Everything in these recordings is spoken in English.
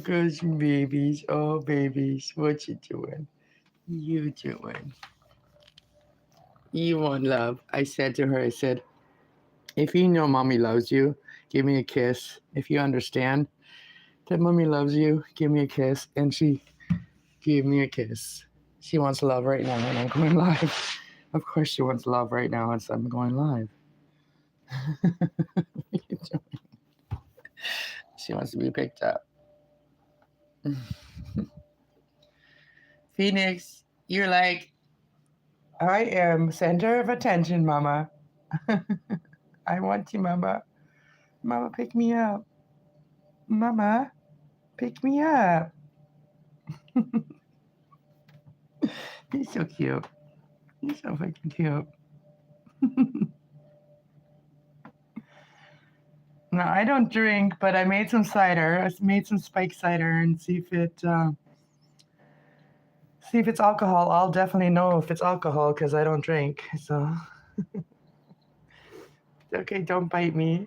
gosh, babies. Oh, babies. What you doing? You doing? You want love. I said to her, I said, if you know mommy loves you, give me a kiss. If you understand that mommy loves you, give me a kiss. And she gave me a kiss. She wants love right now, and I'm going live. Of course, she wants love right now, and so I'm going live. She wants to be picked up. Phoenix, you're like, I am center of attention, mama. I want you, mama. Mama, pick me up. Mama, pick me up. He's so cute. He's so fucking cute. No, I don't drink, but I made some cider. I made some spike cider and see if it's alcohol. I'll definitely know if it's alcohol because I don't drink. So okay, don't bite me.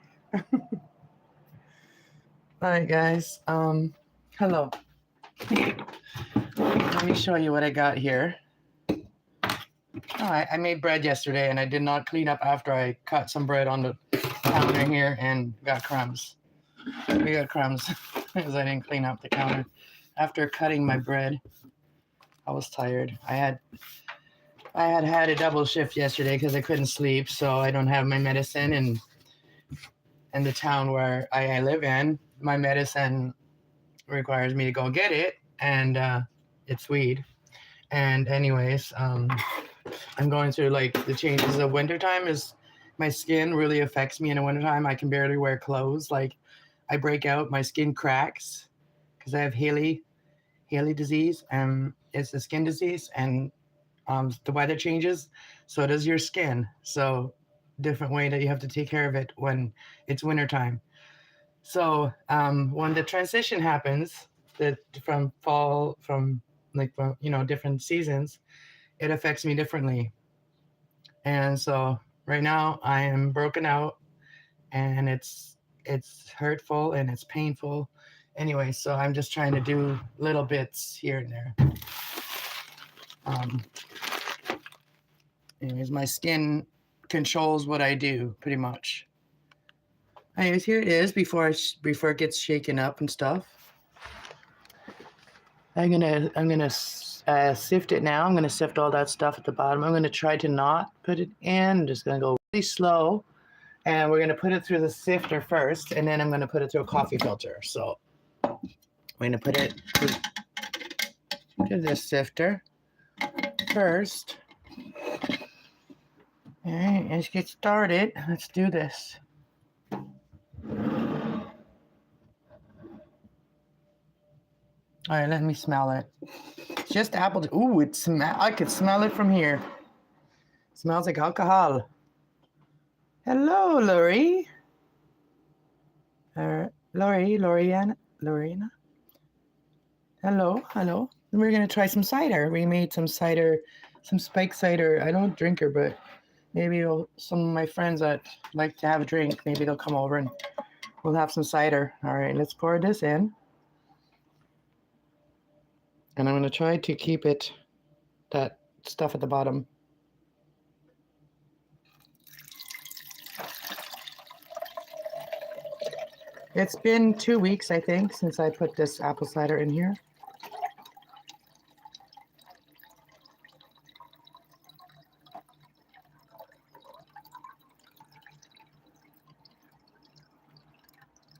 All right, guys. Hello. Let me show you what I got here. Oh, I made bread yesterday, and I did not clean up after I cut some bread on the counter here and got crumbs. We got crumbs because I didn't clean up the counter. After cutting my bread, I was tired. I had a double shift yesterday because I couldn't sleep, so I don't have my medicine. And in the town where I live in, my medicine requires me to go get it, and it's weed. And anyways, I'm going through like the changes of wintertime. Is my skin really affects me in the wintertime. I can barely wear clothes. Like I break out, my skin cracks because I have Haley disease, and it's a skin disease, and the weather changes, so does your skin. So different way that you have to take care of it when it's wintertime. So when the transition happens, that from fall, from different seasons, it affects me differently. And so right now I am broken out, and it's hurtful and it's painful. Anyway, so I'm just trying to do little bits here and there. Um, Anyways, my skin controls what I do pretty much. Anyways, here it is before it gets shaken up and stuff. I'm gonna sift it now. I'm gonna sift all that stuff at the bottom. I'm gonna try to not put it in. I'm just gonna go really slow, and we're gonna put it through the sifter first, and then I'm gonna put it through a coffee filter. So I'm gonna put it to this sifter first. All right, let's get started. Let's do this. All right, let me smell it. It's just apple. Ooh, I could smell it from here. It smells like alcohol. Hello, Lori. Lorena. Hello. We're gonna try some cider. We made some cider, some spike cider. I don't drink her, but maybe some of my friends that like to have a drink, maybe they'll come over and we'll have some cider. All right, let's pour this in. And I'm going to try to keep that stuff at the bottom. It's been 2 weeks, I think, since I put this apple cider in here.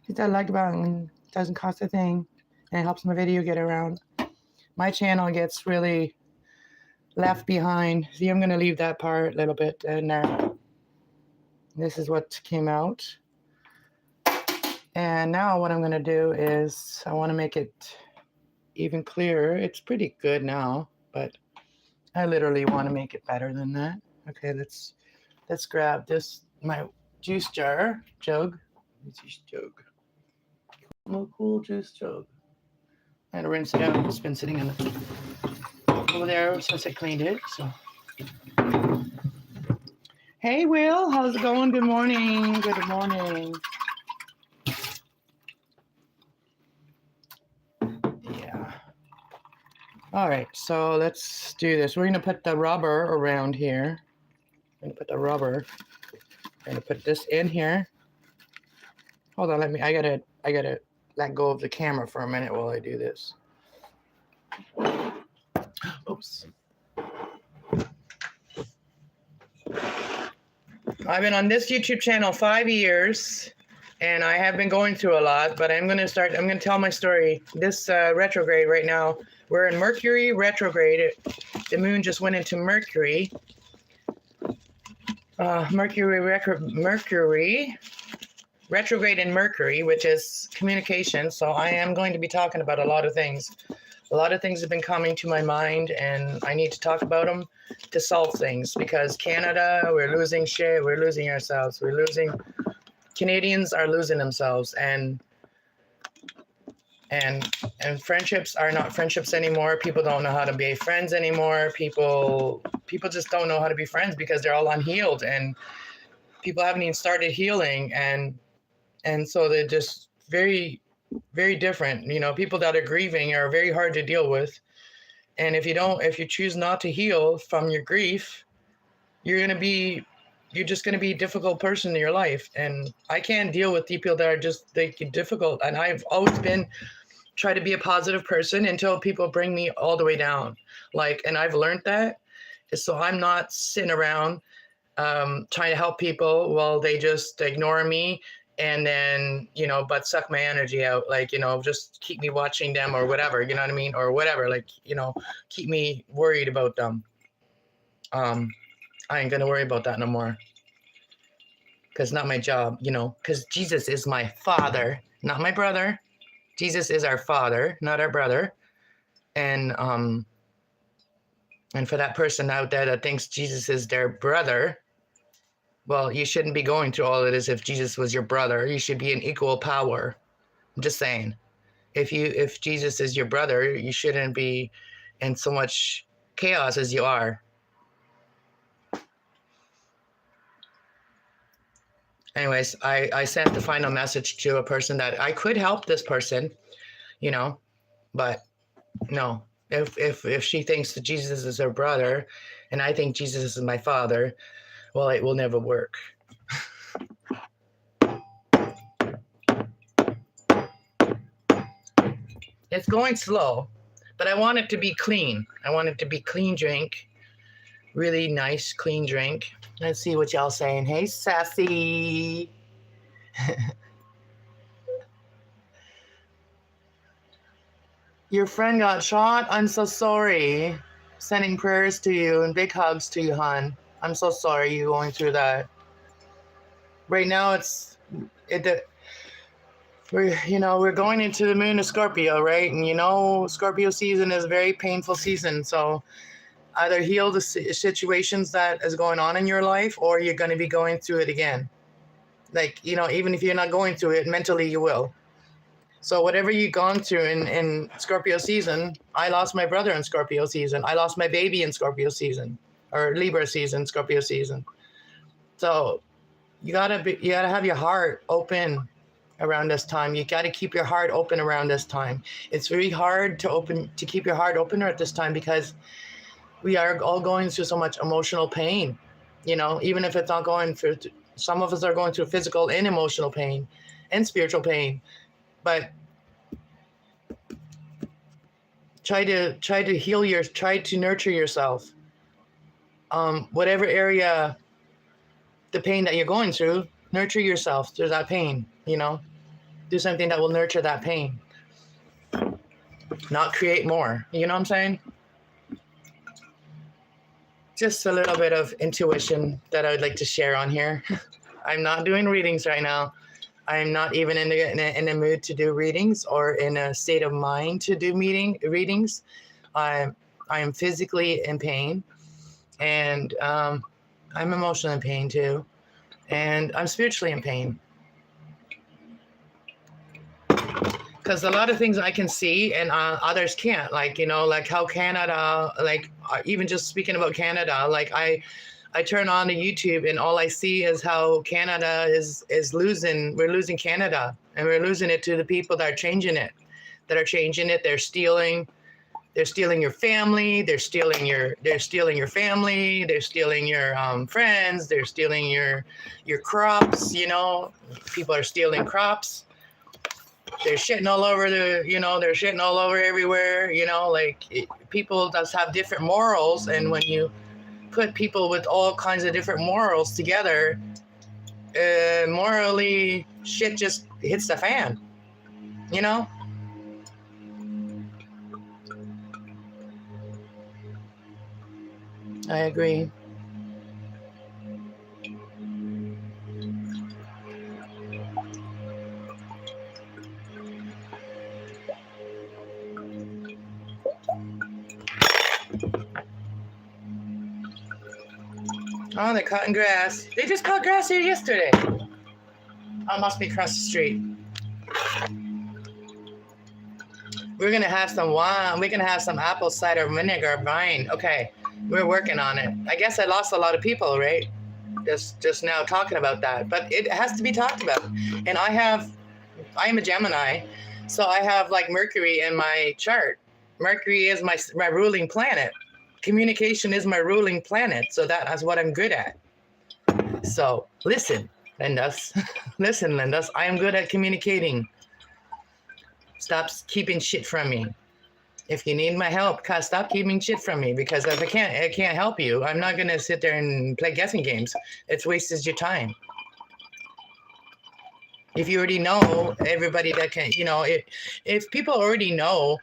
Hit that like button. It doesn't cost a thing, and it helps my video get around. My channel gets really left behind. See, I'm going to leave that part a little bit in there. This is what came out. And now what I'm going to do is I want to make it even clearer. It's pretty good now, but I literally want to make it better than that. Okay, let's grab this, my juice jar, jug. Cool juice jug. I had to rinse it out. It's been sitting over there since I cleaned it. So, hey, Will, how's it going? Good morning. Good morning. All right, so let's do this. We're gonna put the rubber around here. I'm gonna put the rubber. I'm gonna put this in here. Hold on, I gotta let go of the camera for a minute while I do this. Oops. I've been on this YouTube channel 5 years, and I have been going through a lot, but I'm gonna tell my story. This retrograde right now, we're in Mercury retrograde. The moon just went into Mercury. Mercury retrograde in Mercury, which is communication. So I am going to be talking about a lot of things. A lot of things have been coming to my mind, and I need to talk about them to solve things, because Canada, we're losing shit. We're losing ourselves. Canadians are losing themselves, and friendships are not friendships anymore. People don't know how to be friends anymore. People just don't know how to be friends because they're all unhealed, and people haven't even started healing, and so they're just very, very different. You know, people that are grieving are very hard to deal with. And if you choose not to heal from your grief, you're just going to be a difficult person in your life. And I can't deal with people that are just difficult. And I've always try to be a positive person until people bring me all the way down. And I've learned that. So I'm not sitting around trying to help people while they just ignore me and then, but suck my energy out, just keep me watching them or whatever, you know what I mean? Or whatever, keep me worried about them. I ain't gonna worry about that no more. Because not my job, because Jesus is my father, not my brother. Jesus is our father, not our brother. And for that person out there that thinks Jesus is their brother, well, you shouldn't be going through all of this if Jesus was your brother. You should be in equal power. I'm just saying. If Jesus is your brother, you shouldn't be in so much chaos as you are. Anyways, I sent the final message to a person that I could help this person, but no. If she thinks that Jesus is her brother and I think Jesus is my father, well, it will never work. It's going slow, but I want it to be clean. I want it to be clean drink. Really nice, clean drink. Let's see what y'all saying. Hey, sassy. Your friend got shot? I'm so sorry. Sending prayers to you and big hugs to you, hon. I'm so sorry you're going through that. Right now, we're going into the moon of Scorpio, right? And Scorpio season is a very painful season. So either heal the situations that is going on in your life, or you're going to be going through it again. Even if you're not going through it, mentally you will. So whatever you've gone through in Scorpio season, I lost my brother in Scorpio season. I lost my baby in Scorpio season, or Libra season, Scorpio season. So you gotta have your heart open around this time. You got to keep your heart open around this time. It's very hard to keep your heart open at this time because we are all going through so much emotional pain. Even if it's not going through, some of us are going through physical and emotional pain and spiritual pain. But try to heal try to nurture yourself. Whatever area, the pain that you're going through, nurture yourself through that pain, do something that will nurture that pain, not create more. You know what I'm saying? Just a little bit of intuition that I would like to share on here. I'm not doing readings right now. I'm not even in a mood to do readings or in a state of mind to do readings. I am physically in pain, and I'm emotionally in pain too, and I'm spiritually in pain. Because a lot of things I can see and others can't, like how Canada, even just speaking about Canada, I turn on the YouTube and all I see is how Canada is losing. We're losing Canada, and we're losing it to the people that are changing it. They're stealing. They're stealing your family. They're stealing your family. They're stealing your friends. They're stealing your crops. You know, people are stealing crops. They're shitting all over they're shitting all over everywhere. You know, like people does have different morals, and when you put people with all kinds of different morals together, morally shit just hits the fan. You know. I agree. Oh, they're cutting grass. They just cut grass here yesterday. Oh, must be across the street. We're gonna have some wine. We're gonna have some apple cider vinegar wine. Okay, we're working on it. I guess I lost a lot of people, right? Just now talking about that, but it has to be talked about. And I am a Gemini, so I have like Mercury in my chart. Mercury is my ruling planet. Communication is my ruling planet, so that's what I'm good at. So listen, Lindas. Listen, Lindas. I am good at communicating. Stop keeping shit from me. If you need my help, stop keeping shit from me, because if I can't help you, I'm not gonna sit there and play guessing games. It's wasted your time. If you already know everybody that can, if people already know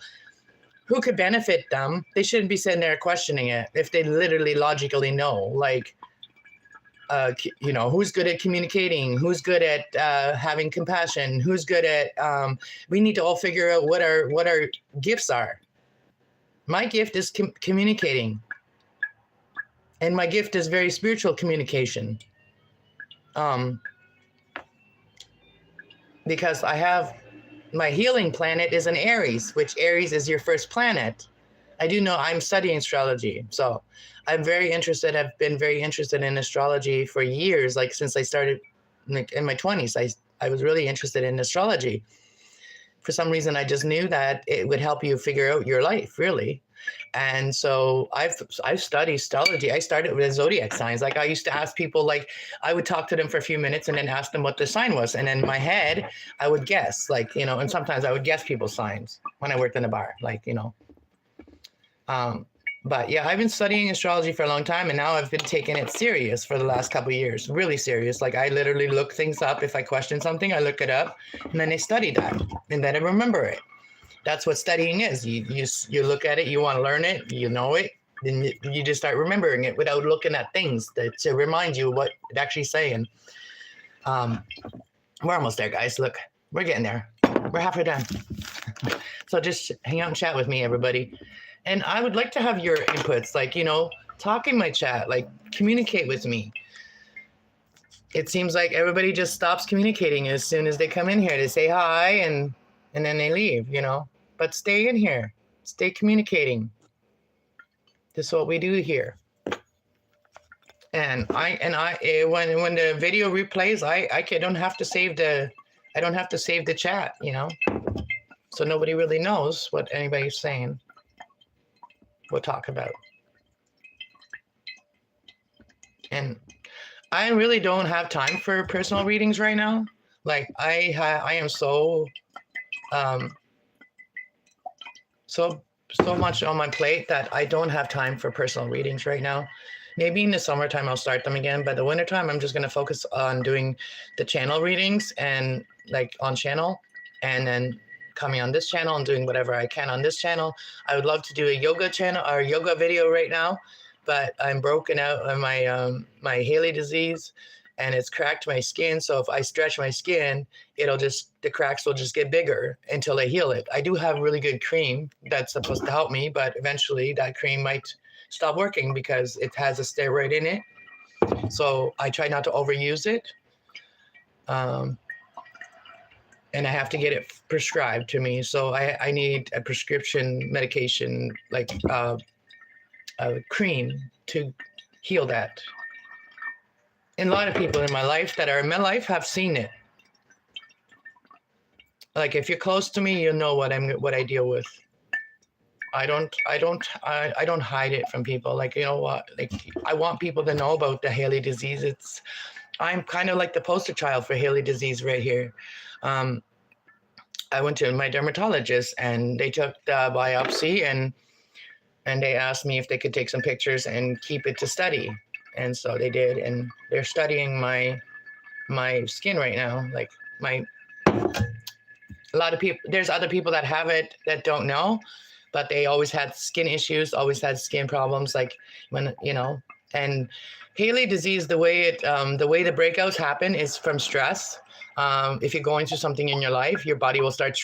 who could benefit them, they shouldn't be sitting there questioning it. If they literally logically know, like, who's good at communicating, who's good at having compassion, who's good at, we need to all figure out what our gifts are. My gift is communicating. And my gift is very spiritual communication. Because I have my healing planet is in Aries, which Aries is your first planet. I do know I'm studying astrology. So I'm very interested. I've been very interested in astrology for years. Like since I started in my 20s, I was really interested in astrology. For some reason, I just knew that it would help you figure out your life, really. And so I've studied astrology. I started with zodiac signs. Like I used to ask people, like I would talk to them for a few minutes and then ask them what their sign was. And in my head, I would guess, like, and sometimes I would guess people's signs when I worked in a bar, like, but yeah, I've been studying astrology for a long time, and now I've been taking it serious for the last couple of years, really serious. Like I literally look things up. If I question something, I look it up and then I study that and then I remember it. That's what studying is. You look at it, you want to learn it, you know it, then you just start remembering it without looking at things to remind you what it's actually saying. We're almost there, guys. Look, we're getting there. We're halfway done. So just hang out and chat with me, everybody. And I would like to have your inputs, like, talk in my chat, like communicate with me. It seems like everybody just stops communicating as soon as they come in here to say hi and then they leave, but stay in here, stay communicating. This is what we do here. And when the video replays, I don't have to save the chat, so nobody really knows what anybody's saying. We'll talk about. And I really don't have time for personal readings right now. Like I am so much on my plate that I don't have time for personal readings right now. Maybe in the summertime I'll start them again. By the wintertime, I'm just going to focus on doing the channel readings and like on channel, and then coming on this channel and doing whatever I can on this channel. I would love to do a yoga channel or yoga video right now, but I'm broken out of my Haley disease, and it's cracked my skin. So if I stretch my skin, the cracks will just get bigger until I heal it. I do have really good cream that's supposed to help me, but eventually that cream might stop working because it has a steroid in it. So I try not to overuse it. And I have to get it prescribed to me. So I need a prescription medication, like a cream to heal that. And a lot of people in my life that are in my life have seen it. Like if you're close to me, you'll know what I deal with. I don't hide it from people. Like, you know what? Like, I want people to know about the Haley disease. I'm kind of like the poster child for Haley disease right here. Um, I went to my dermatologist and they took the biopsy and they asked me if they could take some pictures and keep it to study. And so they did, and they're studying my skin right now. Like my a lot of people, there's other people that have it that don't know, but they always had skin issues, always had skin problems, like when, you know. And Haley disease, the way the breakouts happen is from stress. If you're going through something in your life, your body will start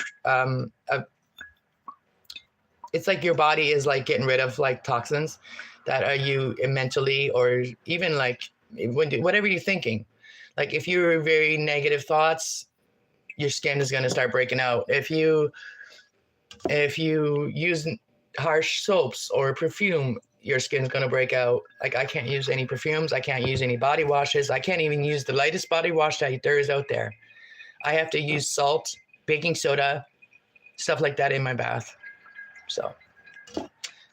it's like your body is like getting rid of like toxins that are you mentally, or even like whatever you're thinking. Like if you're very negative thoughts, your skin is going to start breaking out. If you use harsh soaps or perfume, your skin's going to break out. Like I can't use any perfumes, I can't use any body washes, I can't even use the lightest body wash that there is out there. I have to use salt, baking soda, stuff like that in my bath. So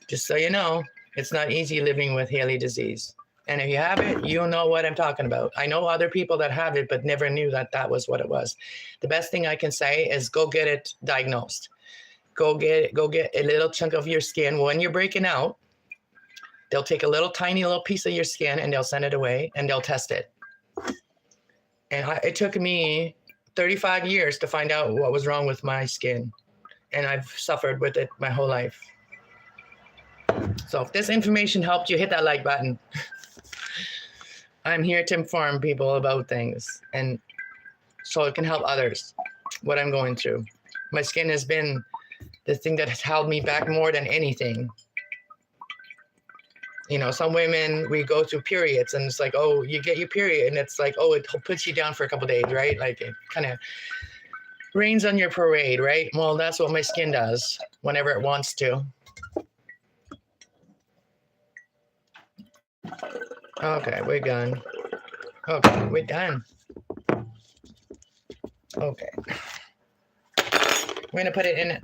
just so you know, it's not easy living with Haley disease. And if you have it, you'll know what I'm talking about. I know other people that have it, but never knew that that was what it was. The best thing I can say is go get it diagnosed. Go get a little chunk of your skin. When you're breaking out, they'll take a tiny little piece of your skin and they'll send it away and they'll test it. And it took me 35 years to find out what was wrong with my skin. And I've suffered with it my whole life. So if this information helped you, hit that like button. I'm here to inform people about things, and so it can help others, what I'm going through. My skin has been the thing that has held me back more than anything. You know, some women, we go through periods and it's like, oh, you get your period and it's like, oh, it puts you down for a couple of days, right? Like it kind of rains on your parade, right? Well, that's what my skin does whenever it wants to. Okay, we're done. Okay, we're done. Okay. We're gonna put it in it.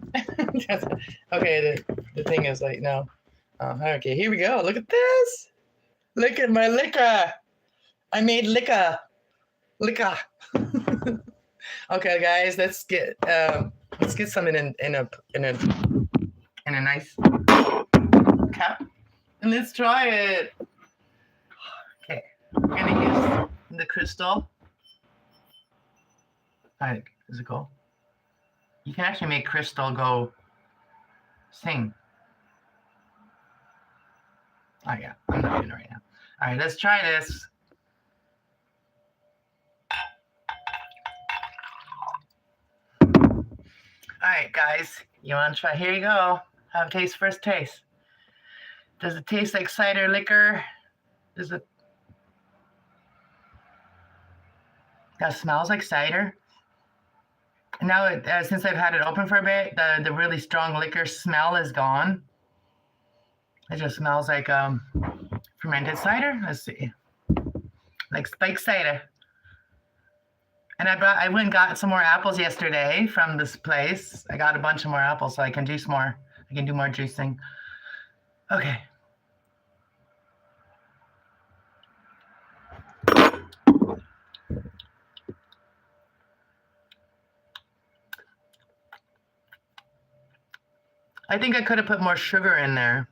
Okay, the thing is like, no. Okay, here we go. Look at this. Look at my liquor. I made liquor. Liquor. Okay, guys, let's get some in a nice cup, and let's try it. Okay, we're gonna use the crystal. How does it go? You can actually make crystal go sing. Oh yeah, I'm not doing it right now. All right, let's try this. All right, guys, you want to try? Here you go. Have a taste, first taste. Does it taste like cider liquor? Does it? That smells like cider. Now, since I've had it open for a bit, the really strong liquor smell is gone. It just smells like fermented cider. Let's see, like spiked cider. And I went and got some more apples yesterday from this place. I got a bunch of more apples so I can juice more. I can do more juicing. Okay. I think I could have put more sugar in there.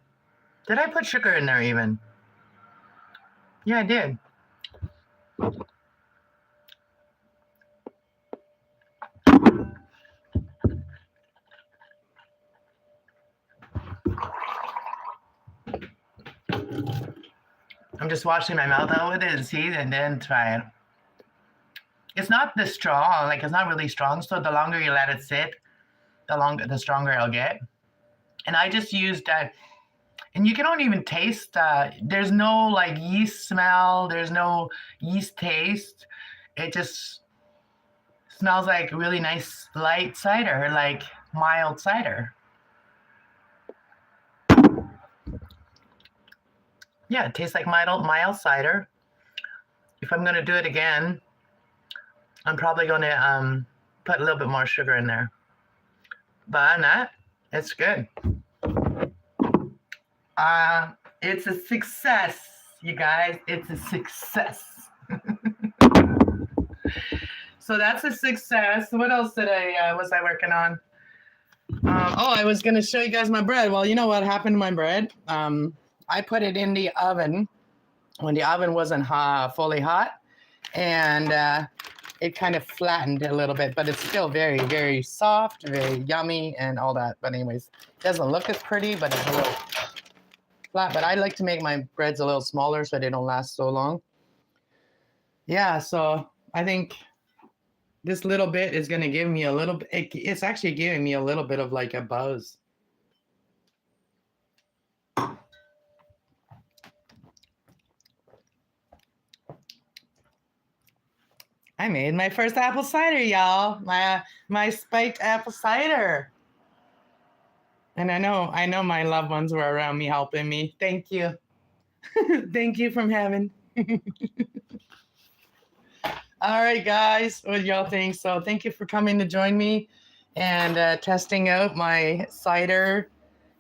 Did I put sugar in there even? Yeah, I did. I'm just washing my mouth out with it and see, and then try it. It's not this strong, like it's not really strong. So the longer you let it sit, the stronger it'll get. And I just used that. And you don't even taste, there's no like yeast smell, there's no yeast taste. It just smells like really nice light cider, like mild cider. Yeah, it tastes like mild cider. If I'm gonna do it again, I'm probably gonna put a little bit more sugar in there. But on that, it's good. It's a success, you guys. It's a success. So that's a success. What else did was I working on? I was gonna show you guys my bread. Well, you know what happened to my bread? I put it in the oven when the oven wasn't fully hot, and it kind of flattened a little bit, but it's still very, very soft, very yummy, and all that. But anyways, it doesn't look as pretty, but it's a little flat. But I like to make my breads a little smaller so they don't last so long. Yeah, so I think this little bit is going to give me a little bit, it's actually giving me a little bit of like a buzz. I made my first apple cider, y'all. My spiked apple cider. And I know my loved ones were around me helping me. Thank you. Thank you from heaven. All right, guys. What do y'all think? So thank you for coming to join me and testing out my cider.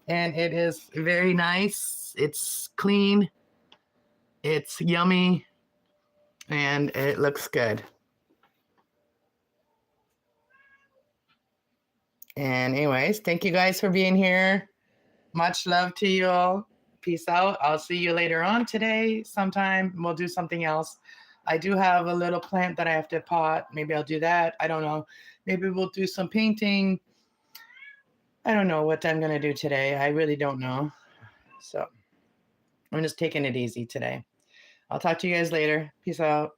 And it is very nice. It's clean. It's yummy. And it looks good. And anyways, thank you guys for being here. Much love to you all. Peace out. I'll see you later on today sometime. We'll do something else. I do have a little plant that I have to pot. Maybe I'll do that. I don't know. Maybe we'll do some painting. I don't know what I'm going to do today. I really don't know. So I'm just taking it easy today. I'll talk to you guys later. Peace out.